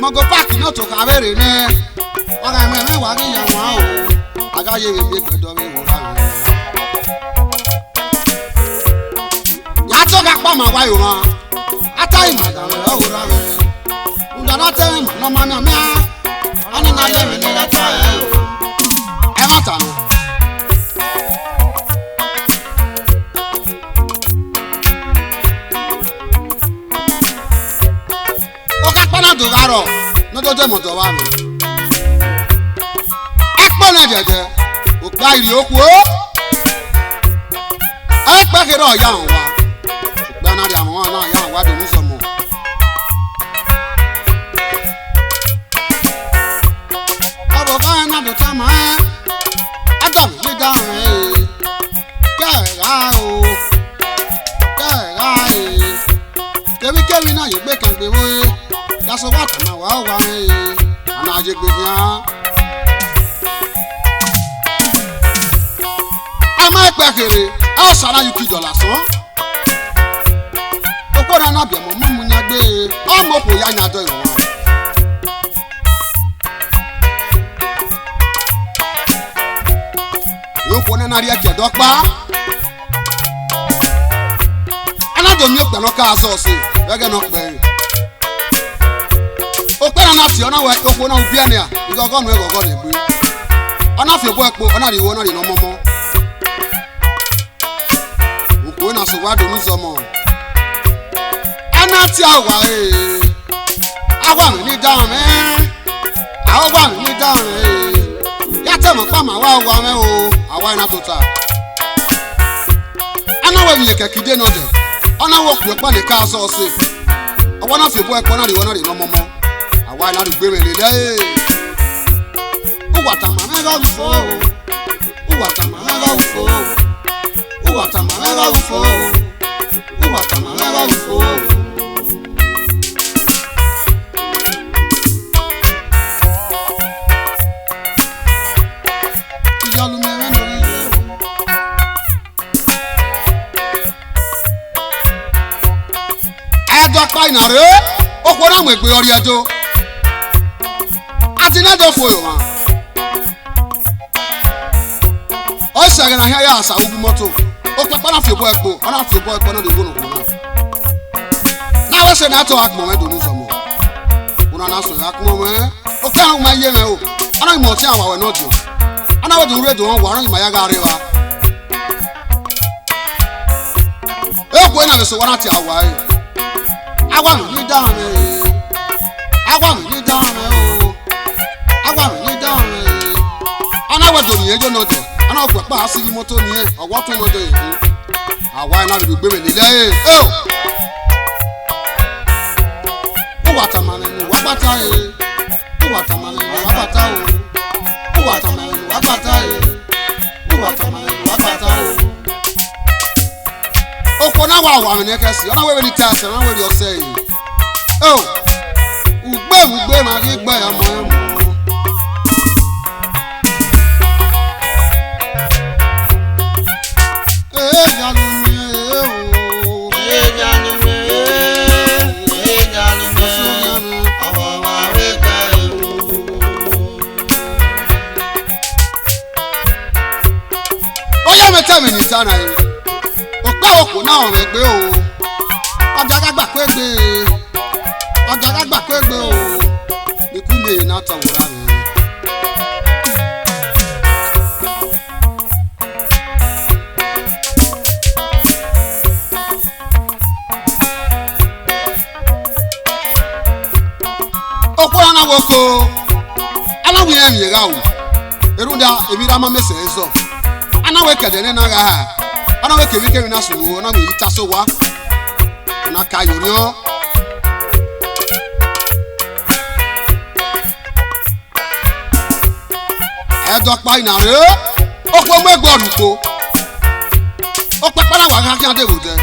Mogo park no to Kaveri ne. Oga me wa gi yan wa o. Aga ye me gbedo mi wo la. Ya to ga pa ma wa yo ma. Ata ima ga me o ra me. Unda na te ma no ma na me. Ani na ye me ni la ta e o. E ma ta no. anado garo no do je moto wa mi epo na jeje o gba iri oku o epe kere oya won wa gba na ri awon na ya wa do ni so mo abo ka na do ta ma adam ni da re ke ra o kemi na ye gbe kan gbe wo ya so wa ta ma wa wa ana je gbe yan ama pe kere a sara $1 so okora na bi mo mu nya gbe o mo po ya nya do iwon yo ko na ri eke do pa anado mi o pe no ka so se wege no pe o pe na ti ona we opo na ubi ene a igogo nu egogo na egbe ona fi bo epo ona ri wo na ri no momo o na so wa do nu so mo ana ti awa awa mi ni down awa mi ni down ya te mo pa ma wa me o awa ina tota ana we mi ke kide no de ona wo ku epo ni ka so se owo na fi bo epo na ri wo na ri no momo awa ina gbe me le o wa ta ma me ga fo o wa ta ma me ga fo o wa ta ma me ga fo o wa ta ma me ga fo yalu me no ri ejo pa ina re o ko na mo egbe ori ejo ati na do fo yo wa o se na ya asa ubi moto o pe pa na fi bo epo ona fi bo epo na de gunu gunu na we se na to agbo me do nu so mo una na so ya kun mo o ka ma ye me o ona mo ti awa we no jo ona we do re do won wa ran ma ya ga re wa e ko na we so wa na ti awa awa mi down awa mi down o awa mi down ana we do ni ejo no jo ana ko pa asiri moto ni owo tun no jo yi awa na bi gbe me le o wa ta ma ni wa pata o wa ta ma ni wa pata o wa ta ma ni wa pata o wa ta ma ni wa pata o ko na wa ni ke si ana we ni ta se na we ri o se yi ugbe ma ri gbe ya mo mi ni sana yi o pe oko na o me gbe o oja ga gba pe gbe o iku me na ta wura mi oko na woko alawi emi ga o erunda ebi da ma mese so ana we kedene na ga ana we kebi kebi na sulu na me ita so wa na ka yonyo edo pa ina re opo mo egboru ko o pe para wa ga ki ade wo je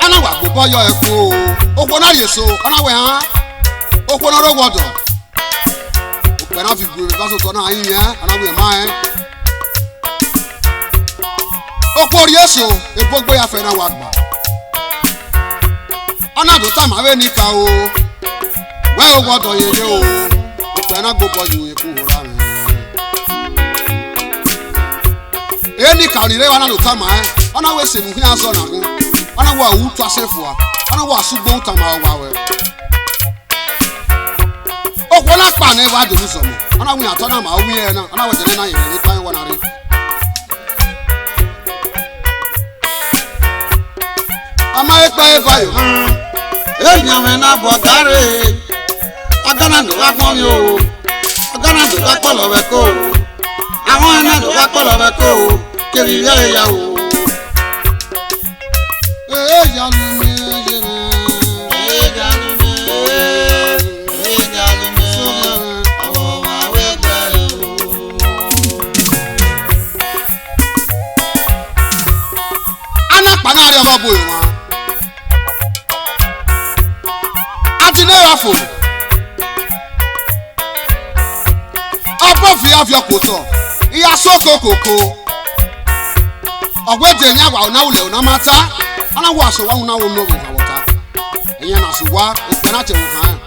ana wa gbo boyo epo opo na yeso ana we han opo na ro wodo o pe na fi gbe ba so na yin yan ana we ma okori eso egbogbo ya fe na wa gba ona do ta ma we ni ka o we o wodo yeye o pe na gbo boyu eku ora mi eni ka ri re wa na do ta ma ona we se nu hi aso na gun ona wa wu to asefu a ona wa sugbo ta ma wa we okwo la pa na wa do ni so mo ona wi ato na ma wi e na ona we jere na yin ni pa wa na re ama epa yo enya me na botare Agana do wa pon mi o. Agana do wa polo we ko. Àwọn na do wa polo we ko. Ke bi re ya o. Ya lu mi je. Ya lu mi. Ya lu mi. Awo ma we gba o. Ana panari ogo bo won. Fo obo fi afio koto iya soko koko ogweje nya wa na wule na mata ana wo aso wa na wo no wo wota eyan na so wa ipe na che wo kan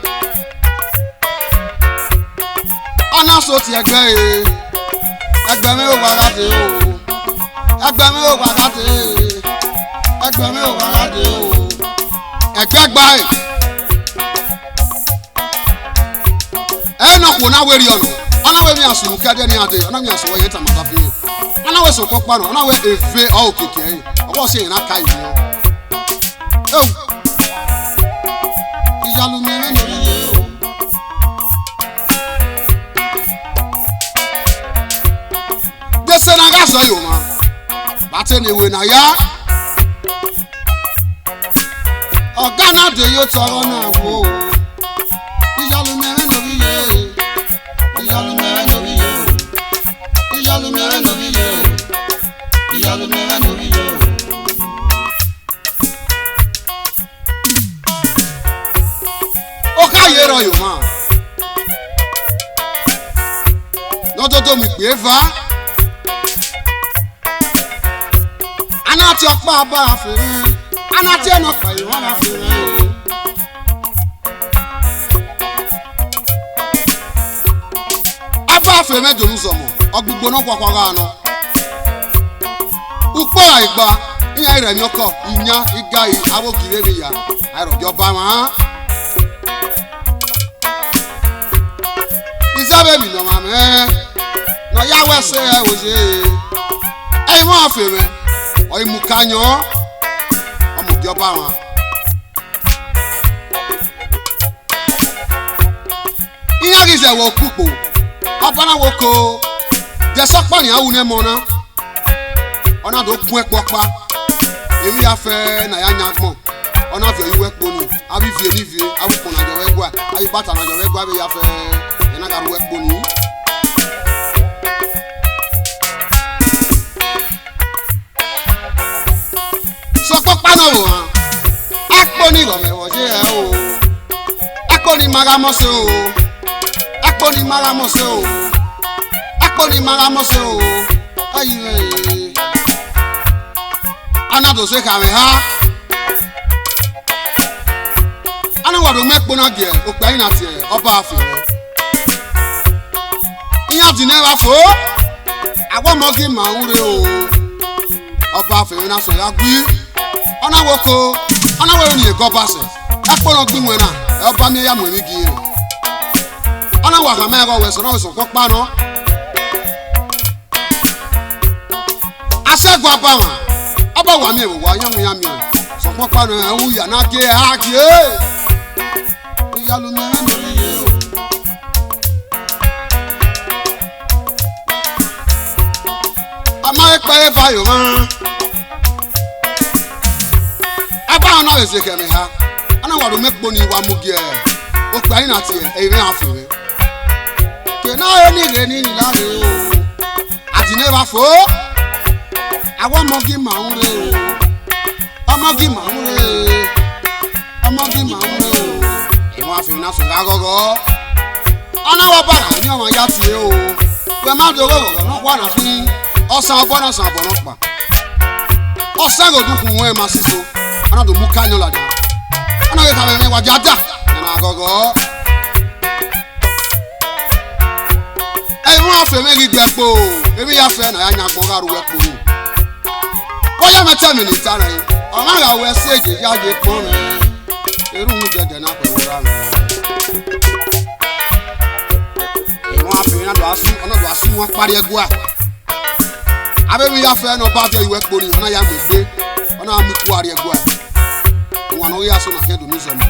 ana so ti egbe mi o warade o egbe mi o warade egbe mi o warade o egbe gba eno ko na weri ono ona we mi asu kade ni ade ona mi asu we yeta mata fi ona we so popa no ona we efe o keke yin obo se yin na kai ni o ijalu mi no ye o gbese na ga so yo ma bate ni we na ya oga na de yo toro na wo ijalu mi no ye ijalu mi no ye ijalu mi no ye ijalu mi no ye o ka ye ro yo ma no to mi pe fa ana ti opa ba fe ana ti eno pa yi won na fe afa me donu somo ogbugbo no kwakwaga ano upo aigba iya ire mi oko inya igai awogire mi ya airo bi oba ma izabe mi no ma me no ya wese e oje e mo afa me o imukanyo omo bi oba ma iya gize wo kupo Abana woko je sopa ni awu ne mo na ona do kun epo pa emi afe na ya nyagbon ona fi iwe epo ni abi fi eni fi awu kun na jo egwa abi bata na jo egwa be ya fe ena ga ru epo ni so popa na wo epo ni go me wo je e o epo ni magamose o Akponi maramose o Akponi maramose o ayi ana do se ka me ha ana wa do mepo na die o pa ina tie oba afi iya di never fo awo mogi ma ure o oba afi na so ya gbi ana woko ana we ni e go base akporo gbi nwe na oba mi ya mo mi gi ana wa kama go we so popa no asegwa ba wa aba wa mi wa yan ya mi so popa no hu ya na ke ha ki iyalu mi no ye o ama e pa e ba yo ma aba na we se ke mi ha ana wa do mepo ni wa mugi e o pa ina ti e ire afure na eni re ni lare o ati never fo awon mogi ma unre o omogi ma unre o e won afi na so ga gogo ona wo ba na ni omo ya ti o pe ma do gogo no kwa na fi osan obono pa osan go dukun we ma siso ona do mu kanyo lada ona we ta me wa jada na gogo afe me gigbepo emi ya fe na ya nyagbon ga ru epo ni wo ya meta mi ni tara yin o ma ga we stage ya je pon me eru mu dede na pe wora me e won afe na do asu won pari egua abe mi ya fe no ba je iwe epo ni ona ya gbegbe ona mi ku ari egua won no ya so na ke do ni so mo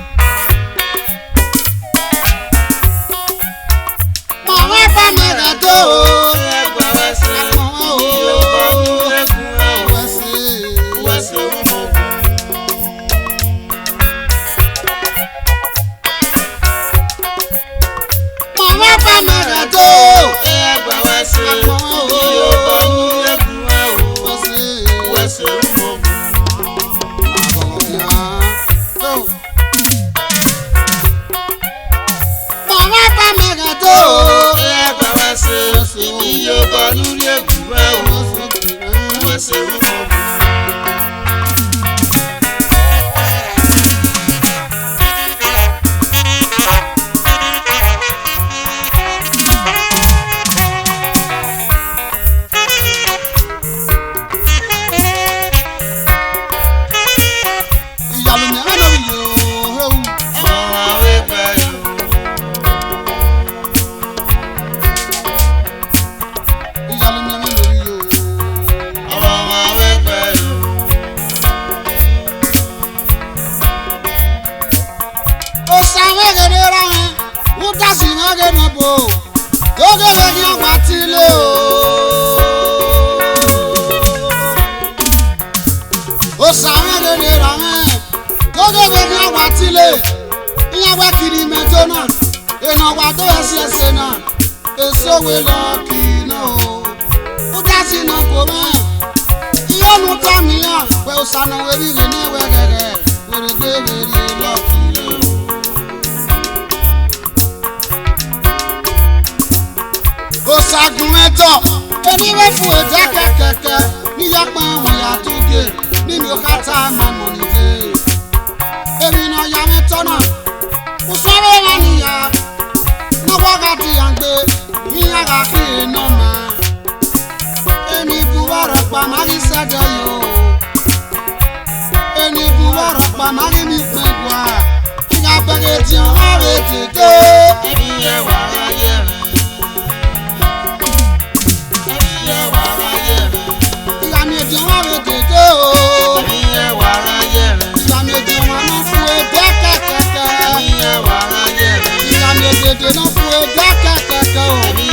They don't